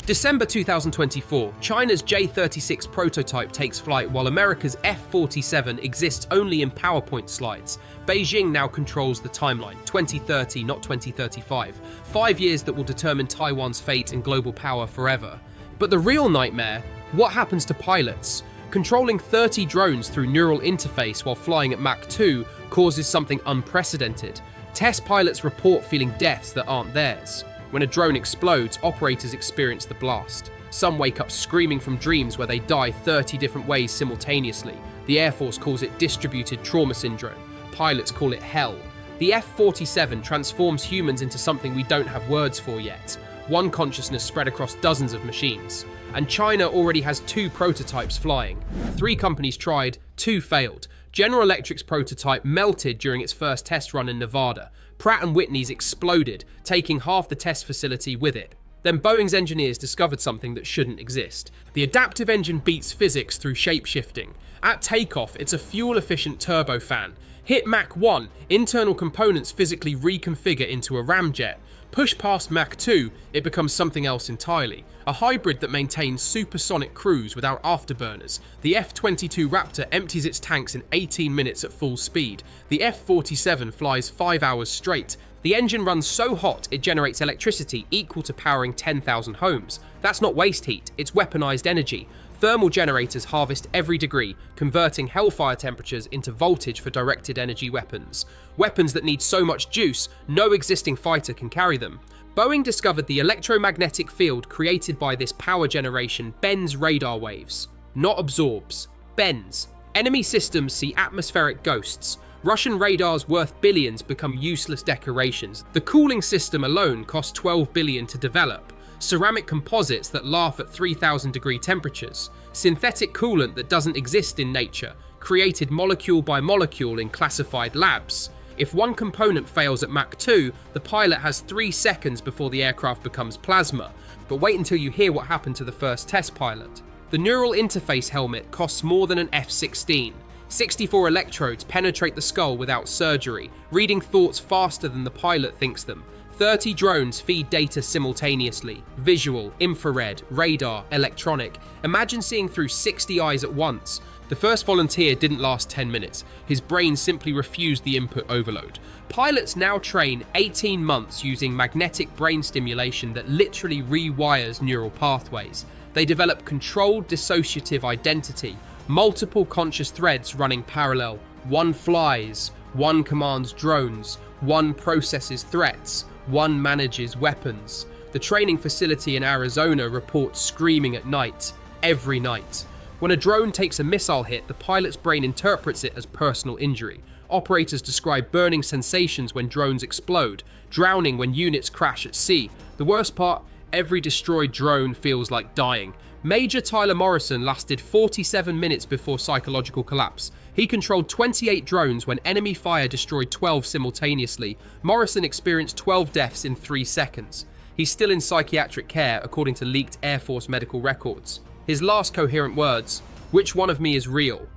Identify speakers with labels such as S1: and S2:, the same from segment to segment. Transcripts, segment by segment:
S1: December 2024, China's J-36 prototype takes flight while America's F-47 exists only in PowerPoint slides. Beijing now controls the timeline, 2030, not 2035. 5 years that will determine Taiwan's fate and global power forever. But the real nightmare, what happens to pilots? Controlling 30 drones through neural interface while flying at Mach 2 causes something unprecedented. Test pilots report feeling deaths that aren't theirs. When a drone explodes, operators experience the blast. Some wake up screaming from dreams where they die 30 different ways simultaneously. The Air Force calls it distributed trauma syndrome. Pilots call it hell. The F-47 transforms humans into something we don't have words for yet. One consciousness spread across dozens of machines. And China already has 2 prototypes flying. 3 companies tried, 2 failed. General Electric's prototype melted during its first test run in Nevada. Pratt & Whitney's exploded, taking half the test facility with it. Then Boeing's engineers discovered something that shouldn't exist. The adaptive engine beats physics through shape-shifting. At takeoff, it's a fuel-efficient turbofan. Hit Mach 1, internal components physically reconfigure into a ramjet. Push past Mach 2, it becomes something else entirely. A hybrid that maintains supersonic cruise without afterburners. The F-22 Raptor empties its tanks in 18 minutes at full speed. The F-47 flies 5 hours straight. The engine runs so hot it generates electricity equal to powering 10,000 homes. That's not waste heat, it's weaponized energy. Thermal generators harvest every degree, converting hellfire temperatures into voltage for directed energy weapons. Weapons that need so much juice, no existing fighter can carry them. Boeing discovered the electromagnetic field created by this power generation bends radar waves. Not absorbs, bends. Enemy systems see atmospheric ghosts. Russian radars worth billions become useless decorations. The cooling system alone cost $12 billion to develop. Ceramic composites that laugh at 3,000 degree temperatures, synthetic coolant that doesn't exist in nature, created molecule by molecule in classified labs. If one component fails at Mach 2, the pilot has 3 seconds before the aircraft becomes plasma. But wait until you hear what happened to the first test pilot. The neural interface helmet costs more than an F-16. 64 electrodes penetrate the skull without surgery, reading thoughts faster than the pilot thinks them. 30 drones feed data simultaneously. Visual, infrared, radar, electronic. Imagine seeing through 60 eyes at once. The first volunteer didn't last 10 minutes. His brain simply refused the input overload. Pilots now train 18 months using magnetic brain stimulation that literally rewires neural pathways. They develop controlled dissociative identity, multiple conscious threads running parallel. One flies, one commands drones, one processes threats, one manages weapons. The training facility in Arizona reports screaming at night, every night. When a drone takes a missile hit, the pilot's brain interprets it as personal injury. Operators describe burning sensations when drones explode, drowning when units crash at sea. The worst part, every destroyed drone feels like dying. Major Tyler Morrison lasted 47 minutes before psychological collapse. He controlled 28 drones when enemy fire destroyed 12 simultaneously. Morrison experienced 12 deaths in 3 seconds. He's still in psychiatric care according to leaked Air Force medical records. His last coherent words, "Which one of me is real?"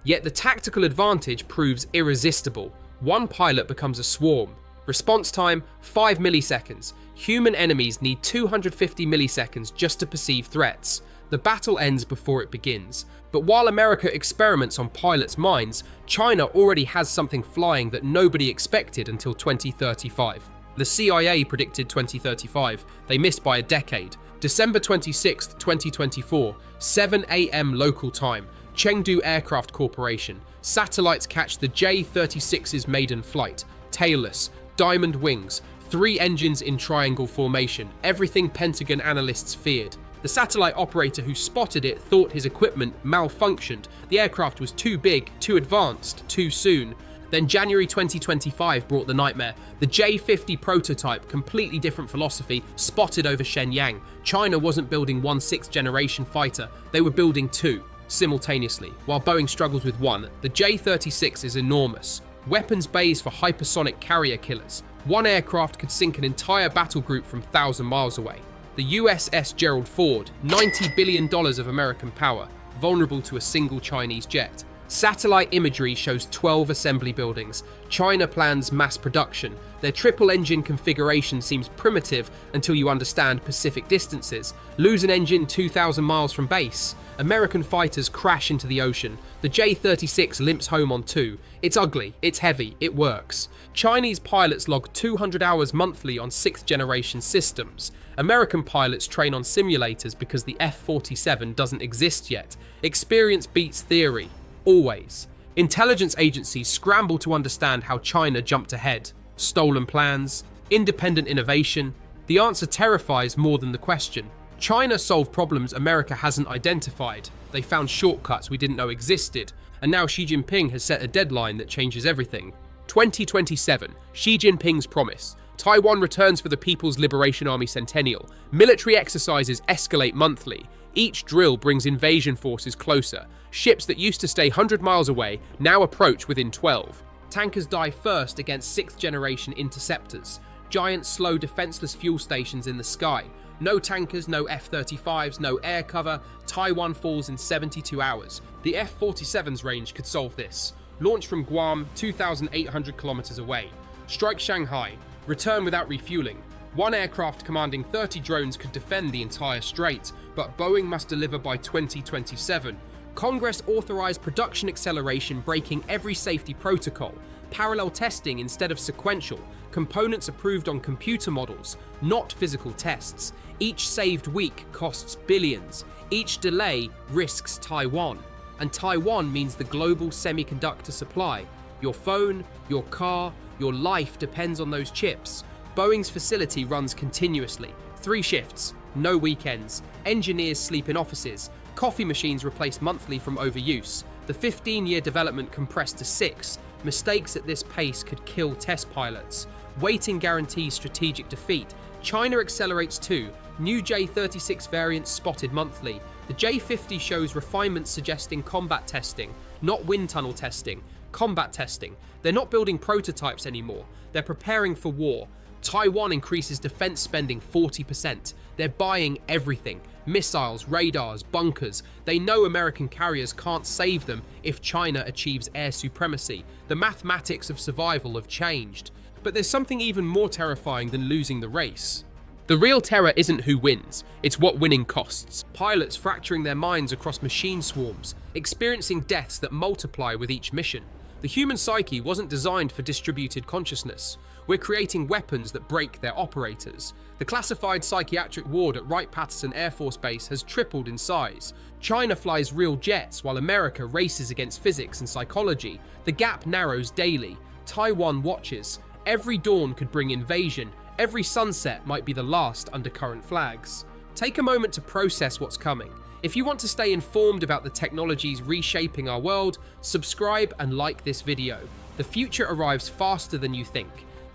S1: Yet the tactical advantage proves irresistible. One pilot becomes a swarm. Response time, 5 milliseconds. Human enemies need 250 milliseconds just to perceive threats. The battle ends before it begins. But while America experiments on pilots' minds, China already has something flying that nobody expected until 2035. The CIA predicted 2035. They missed by a decade. December 26, 2024, 7 a.m. local time. Chengdu Aircraft Corporation. Satellites catch the J-36's maiden flight. Tailless, diamond wings, 3 engines in triangle formation. Everything Pentagon analysts feared. The satellite operator who spotted it thought his equipment malfunctioned. The aircraft was too big, too advanced, too soon. Then January 2025 brought the nightmare. The J-50 prototype, completely different philosophy, spotted over Shenyang. China wasn't building one 6th generation fighter, they were building 2, simultaneously. While Boeing struggles with 1, the J-36 is enormous. Weapons bays for hypersonic carrier killers. One aircraft could sink an entire battle group from 1,000 miles away. The USS Gerald Ford, $90 billion of American power, vulnerable to a single Chinese jet. Satellite imagery shows 12 assembly buildings. China plans mass production. Their triple-engine configuration seems primitive until you understand Pacific distances. Lose an engine 2,000 miles from base. American fighters crash into the ocean. The J-36 limps home on 2. It's ugly, it's heavy, it works. Chinese pilots log 200 hours monthly on 6th-generation systems. American pilots train on simulators because the F-47 doesn't exist yet. Experience beats theory. Always. Intelligence agencies scramble to understand how China jumped ahead. Stolen plans, independent innovation. The answer terrifies more than the question. China solved problems America hasn't identified. They found shortcuts we didn't know existed. And now Xi Jinping has set a deadline that changes everything. 2027, Xi Jinping's promise. Taiwan returns for the People's Liberation Army Centennial. Military exercises escalate monthly. Each drill brings invasion forces closer. Ships that used to stay 100 miles away now approach within 12. Tankers die first against 6th-generation interceptors. Giant, slow, defenseless fuel stations in the sky. No tankers, no F-35s, no air cover. Taiwan falls in 72 hours. The F-47's range could solve this. Launch from Guam, 2,800 kilometers away. Strike Shanghai. Return without refueling. One aircraft commanding 30 drones could defend the entire strait, but Boeing must deliver by 2027. Congress authorized production acceleration, breaking every safety protocol. Parallel testing instead of sequential. Components approved on computer models, not physical tests. Each saved week costs billions. Each delay risks Taiwan. And Taiwan means the global semiconductor supply. Your phone, your car, your life depends on those chips. Boeing's facility runs continuously. 3 shifts, no weekends. Engineers sleep in offices. Coffee machines replaced monthly from overuse. The 15-year development compressed to 6. Mistakes at this pace could kill test pilots. Waiting guarantees strategic defeat. China accelerates too. New J-36 variants spotted monthly. The J-50 shows refinements suggesting combat testing, not wind tunnel testing. Combat testing. They're not building prototypes anymore. They're preparing for war. Taiwan increases defense spending 40%. They're buying everything. Missiles, radars, bunkers. They know American carriers can't save them if China achieves air supremacy. The mathematics of survival have changed. But there's something even more terrifying than losing the race. The real terror isn't who wins, it's what winning costs. Pilots fracturing their minds across machine swarms, experiencing deaths that multiply with each mission. The human psyche wasn't designed for distributed consciousness. We're creating weapons that break their operators. The classified psychiatric ward at Wright-Patterson Air Force Base has tripled in size. China flies real jets while America races against physics and psychology. The gap narrows daily. Taiwan watches. Every dawn could bring invasion. Every sunset might be the last under current flags. Take a moment to process what's coming. If you want to stay informed about the technologies reshaping our world, subscribe and like this video. The future arrives faster than you think.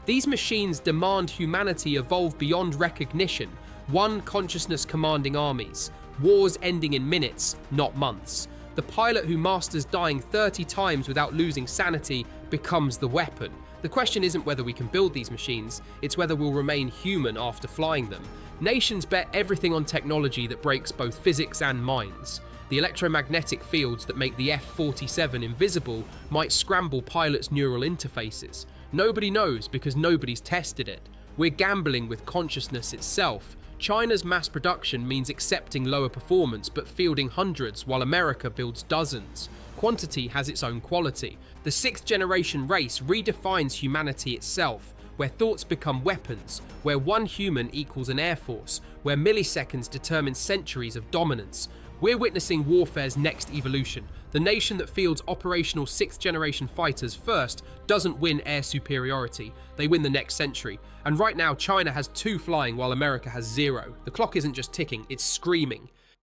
S1: These machines demand humanity evolve beyond recognition, one consciousness commanding armies, wars ending in minutes, not months. The pilot who masters dying 30 times without losing sanity becomes the weapon. The question isn't whether we can build these machines, it's whether we'll remain human after flying them. Nations bet everything on technology that breaks both physics and minds. The electromagnetic fields that make the F-47 invisible might scramble pilots' neural interfaces. Nobody knows because nobody's tested it. We're gambling with consciousness itself. China's mass production means accepting lower performance but fielding hundreds while America builds dozens. Quantity has its own quality. The 6th-generation race redefines humanity itself, where thoughts become weapons, where one human equals an air force, where milliseconds determine centuries of dominance. We're witnessing warfare's next evolution. The nation that fields operational 6th-generation fighters first doesn't win air superiority, they win the next century. And right now, China has 2 flying while America has 0. The clock isn't just ticking, it's screaming.